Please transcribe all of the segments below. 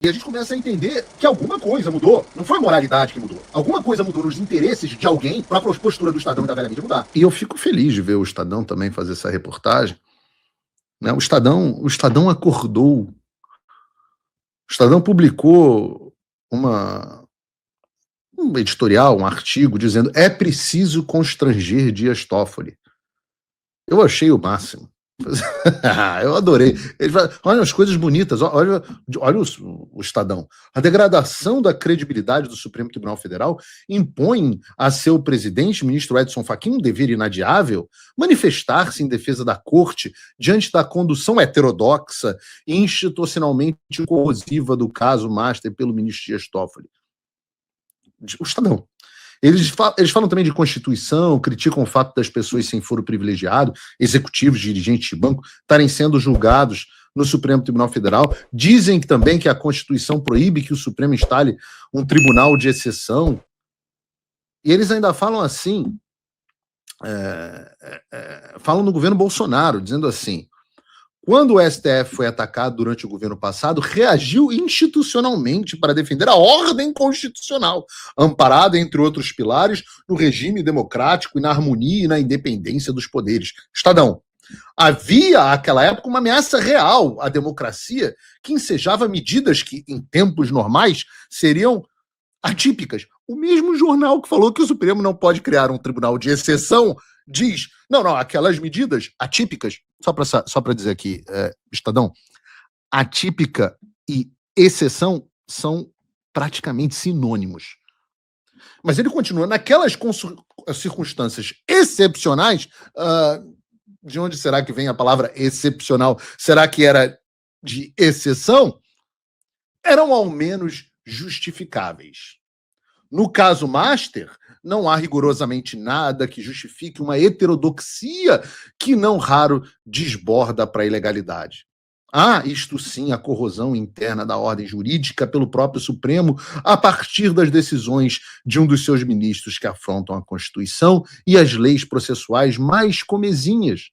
E a gente começa a entender que alguma coisa mudou. Não foi a moralidade que mudou. Alguma coisa mudou nos interesses de alguém para a postura do Estadão e da velha mídia mudar. E eu fico feliz de ver o Estadão também fazer essa reportagem. Né? O Estadão acordou. O Estadão publicou um editorial, um artigo, dizendo: é preciso constranger Dias Toffoli. Eu achei o máximo. Eu adorei. Ele fala, olha as coisas bonitas, olha o Estadão. A degradação da credibilidade do Supremo Tribunal Federal impõe a seu presidente, ministro Edson Fachin, um dever inadiável manifestar-se em defesa da corte diante da condução heterodoxa e institucionalmente corrosiva do caso Master pelo ministro Dias Toffoli. O Estadão. Eles falam também de Constituição, criticam o fato das pessoas sem foro privilegiado, executivos, dirigentes de banco, estarem sendo julgados no Supremo Tribunal Federal. Dizem também que a Constituição proíbe que o Supremo instale um tribunal de exceção. E eles ainda falam assim, falam no governo Bolsonaro, dizendo assim: quando o STF foi atacado durante o governo passado, reagiu institucionalmente para defender a ordem constitucional, amparada, entre outros pilares, no regime democrático e na harmonia e na independência dos poderes. Estadão. Havia, naquela época, uma ameaça real à democracia que ensejava medidas que, em tempos normais, seriam atípicas. O mesmo jornal que falou que o Supremo não pode criar um tribunal de exceção diz: não, aquelas medidas atípicas, só para dizer aqui, Estadão, atípica e exceção são praticamente sinônimos. Mas ele continua, naquelas circunstâncias excepcionais, de onde será que vem a palavra excepcional? Será que era de exceção? Eram ao menos justificáveis. No caso Master, não há rigorosamente nada que justifique uma heterodoxia que não raro desborda para a ilegalidade. Há, isto sim, a corrosão interna da ordem jurídica pelo próprio Supremo a partir das decisões de um dos seus ministros que afrontam a Constituição e as leis processuais mais comezinhas.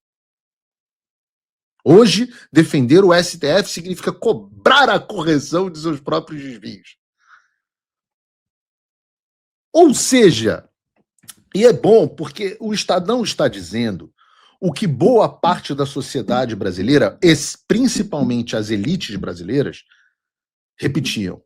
Hoje, defender o STF significa cobrar a correção de seus próprios desvios. Ou seja, e é bom porque o Estadão está dizendo o que boa parte da sociedade brasileira, principalmente as elites brasileiras, repetiam.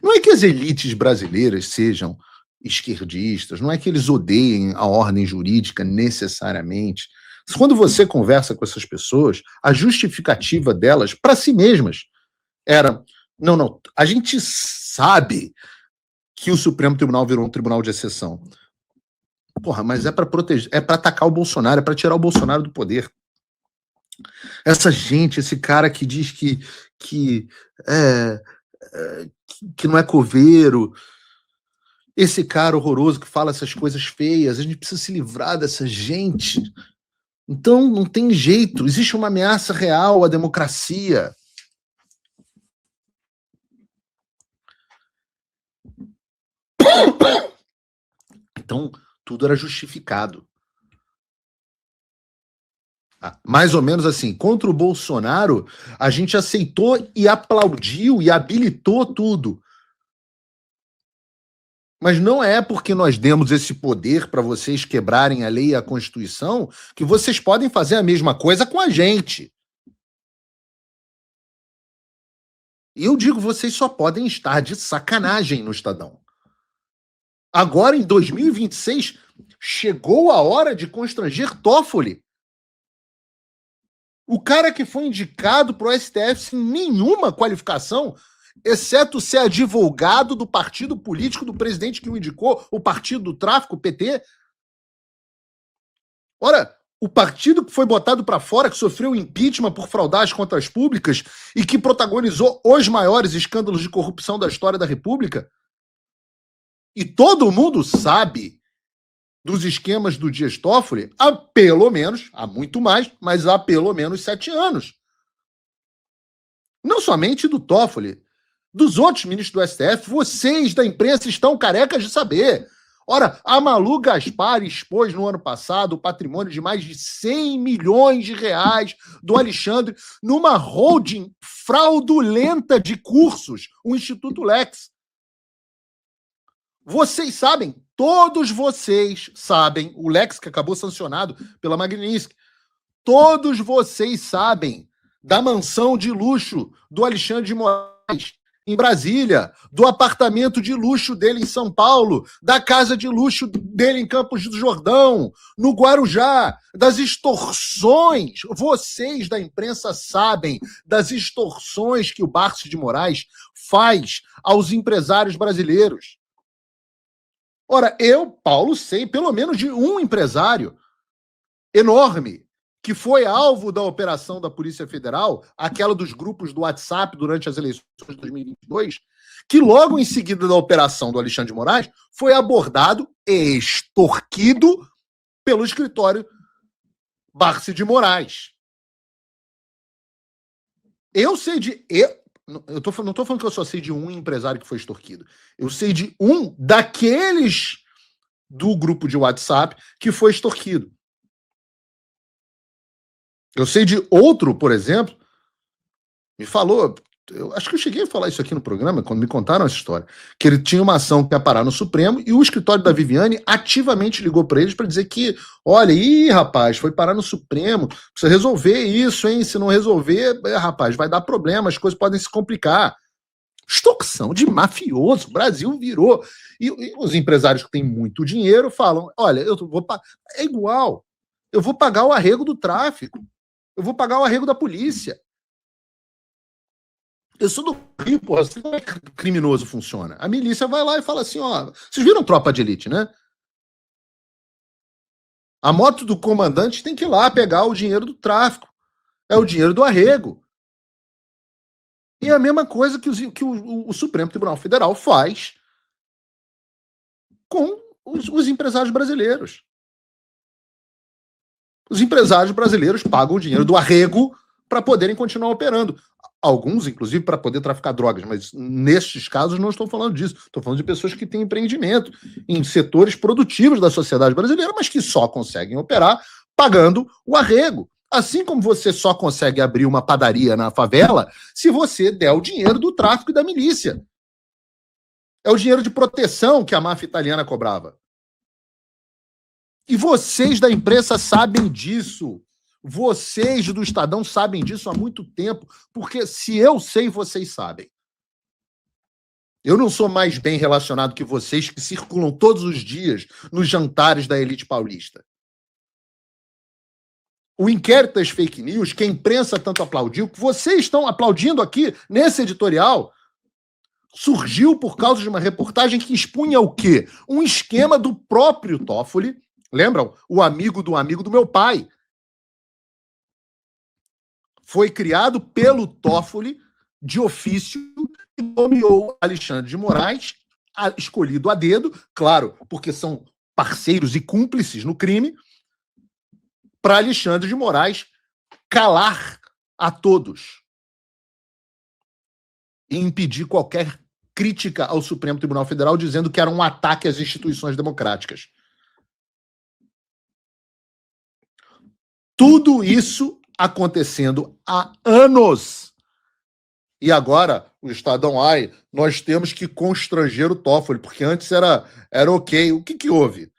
Não é que as elites brasileiras sejam esquerdistas, não é que eles odeiem a ordem jurídica necessariamente. Quando você conversa com essas pessoas, a justificativa delas para si mesmas era: não, a gente sabe que o Supremo Tribunal virou um tribunal de exceção. Porra, mas é para proteger, é para atacar o Bolsonaro, é para tirar o Bolsonaro do poder. Essa gente, esse cara que diz que não é coveiro, esse cara horroroso que fala essas coisas feias, a gente precisa se livrar dessa gente. Então, não tem jeito, existe uma ameaça real à democracia. Então, tudo era justificado. Mais ou menos assim, contra o Bolsonaro, a gente aceitou e aplaudiu e habilitou tudo. Mas não é porque nós demos esse poder para vocês quebrarem a lei e a Constituição que vocês podem fazer a mesma coisa com a gente. E eu digo, vocês só podem estar de sacanagem no Estadão. Agora, em 2026, chegou a hora de constranger Toffoli. O cara que foi indicado para o STF sem nenhuma qualificação, exceto ser advogado do partido político do presidente que o indicou, o partido do tráfico, o PT. Ora, o partido que foi botado para fora, que sofreu impeachment por fraudar as contas públicas e que protagonizou os maiores escândalos de corrupção da história da República. E todo mundo sabe dos esquemas do Dias Toffoli há pelo menos, há muito mais, mas há pelo menos 7 anos. Não somente do Toffoli, dos outros ministros do STF, vocês da imprensa estão carecas de saber. Ora, a Malu Gaspar expôs no ano passado o patrimônio de mais de 100 milhões de reais do Alexandre numa holding fraudulenta de cursos, o Instituto Lex. Vocês sabem, todos vocês sabem, o Lex que acabou sancionado pela Magnitsky, todos vocês sabem da mansão de luxo do Alexandre de Moraes em Brasília, do apartamento de luxo dele em São Paulo, da casa de luxo dele em Campos do Jordão, no Guarujá, das extorsões. Vocês da imprensa sabem das extorsões que o Barço de Moraes faz aos empresários brasileiros. Ora, eu, Paulo, sei pelo menos de um empresário enorme que foi alvo da operação da Polícia Federal, aquela dos grupos do WhatsApp durante as eleições de 2022, que logo em seguida da operação do Alexandre de Moraes foi abordado e extorquido pelo escritório Barço de Moraes. Eu sei de... não estou falando que eu só sei de um empresário que foi extorquido. Eu sei de um daqueles do grupo de WhatsApp que foi extorquido. Eu sei de outro, por exemplo, me falou, eu acho que eu cheguei a falar isso aqui no programa, quando me contaram essa história, que ele tinha uma ação que ia parar no Supremo e o escritório da Viviane ativamente ligou para eles para dizer que, olha, rapaz, foi parar no Supremo, precisa resolver isso, hein? Se não resolver, rapaz, vai dar problema, as coisas podem se complicar. Extorsão de mafioso, o Brasil virou. E os empresários que têm muito dinheiro falam, olha, eu vou pagar, é igual, eu vou pagar o arrego do tráfico. Eu vou pagar o arrego da polícia. Eu sou do Rio, porra. Assim como é que criminoso funciona? A milícia vai lá e fala assim, ó... Vocês viram Tropa de Elite, né? A moto do comandante tem que ir lá pegar o dinheiro do tráfico. É o dinheiro do arrego. E é a mesma coisa que o Supremo Tribunal Federal faz com os empresários brasileiros. Os empresários brasileiros pagam o dinheiro do arrego para poderem continuar operando. Alguns, inclusive, para poder traficar drogas, mas nestes casos não estou falando disso. Estou falando de pessoas que têm empreendimento em setores produtivos da sociedade brasileira, mas que só conseguem operar pagando o arrego. Assim como você só consegue abrir uma padaria na favela se você der o dinheiro do tráfico e da milícia. É o dinheiro de proteção que a máfia italiana cobrava. E vocês da imprensa sabem disso. Vocês do Estadão sabem disso há muito tempo, porque se eu sei, vocês sabem. Eu não sou mais bem relacionado que vocês que circulam todos os dias nos jantares da elite paulista. O inquérito das fake news, que a imprensa tanto aplaudiu, que vocês estão aplaudindo aqui nesse editorial, surgiu por causa de uma reportagem que expunha o quê? Um esquema do próprio Toffoli. Lembram? O amigo do meu pai. Foi criado pelo Toffoli de ofício e nomeou Alexandre de Moraes, escolhido a dedo, claro, porque são parceiros e cúmplices no crime, para Alexandre de Moraes calar a todos e impedir qualquer crítica ao Supremo Tribunal Federal, dizendo que era um ataque às instituições democráticas. Tudo isso acontecendo há anos. E agora, o Estadão, nós temos que constranger o Toffoli, porque antes era ok. O que houve?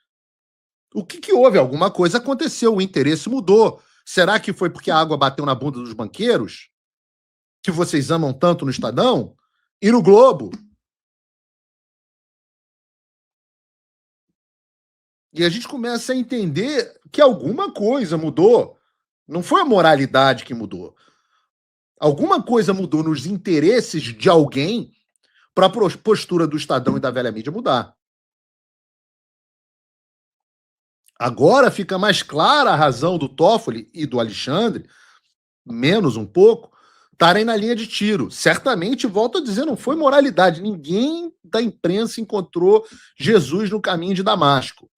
O que houve? Alguma coisa aconteceu, o interesse mudou. Será que foi porque a água bateu na bunda dos banqueiros? Que vocês amam tanto no Estadão? E no Globo? E a gente começa a entender que alguma coisa mudou. Não foi a moralidade que mudou. Alguma coisa mudou nos interesses de alguém para a postura do Estadão e da velha mídia mudar. Agora fica mais clara a razão do Toffoli e do Alexandre, menos um pouco, estarem na linha de tiro. Certamente, volto a dizer, não foi moralidade. Ninguém da imprensa encontrou Jesus no caminho de Damasco.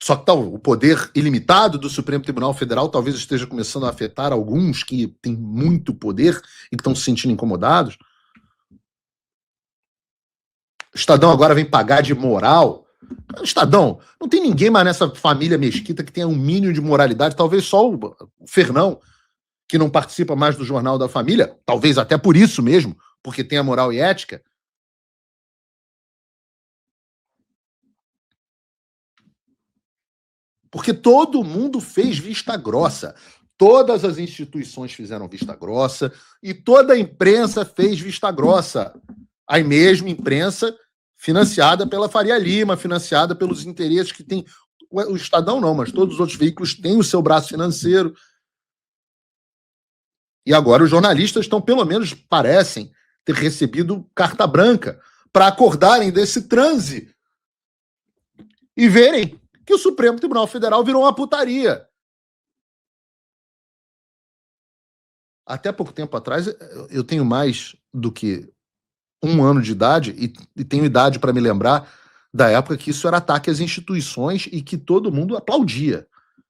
Só que o poder ilimitado do Supremo Tribunal Federal talvez esteja começando a afetar alguns que têm muito poder e que estão se sentindo incomodados. O Estadão agora vem pagar de moral. Estadão, não tem ninguém mais nessa família mesquita que tenha um mínimo de moralidade, talvez só o Fernão, que não participa mais do Jornal da Família, talvez até por isso mesmo, porque tem a moral e ética. Porque todo mundo fez vista grossa. Todas as instituições fizeram vista grossa e toda a imprensa fez vista grossa. A mesma imprensa financiada pela Faria Lima, financiada pelos interesses que tem. O Estadão não, mas todos os outros veículos têm o seu braço financeiro. E agora os jornalistas estão, pelo menos, parecem ter recebido carta branca para acordarem desse transe e verem que o Supremo Tribunal Federal virou uma putaria. Até pouco tempo atrás, eu tenho mais do que 1 ano de idade e tenho idade para me lembrar da época que isso era ataque às instituições e que todo mundo aplaudia.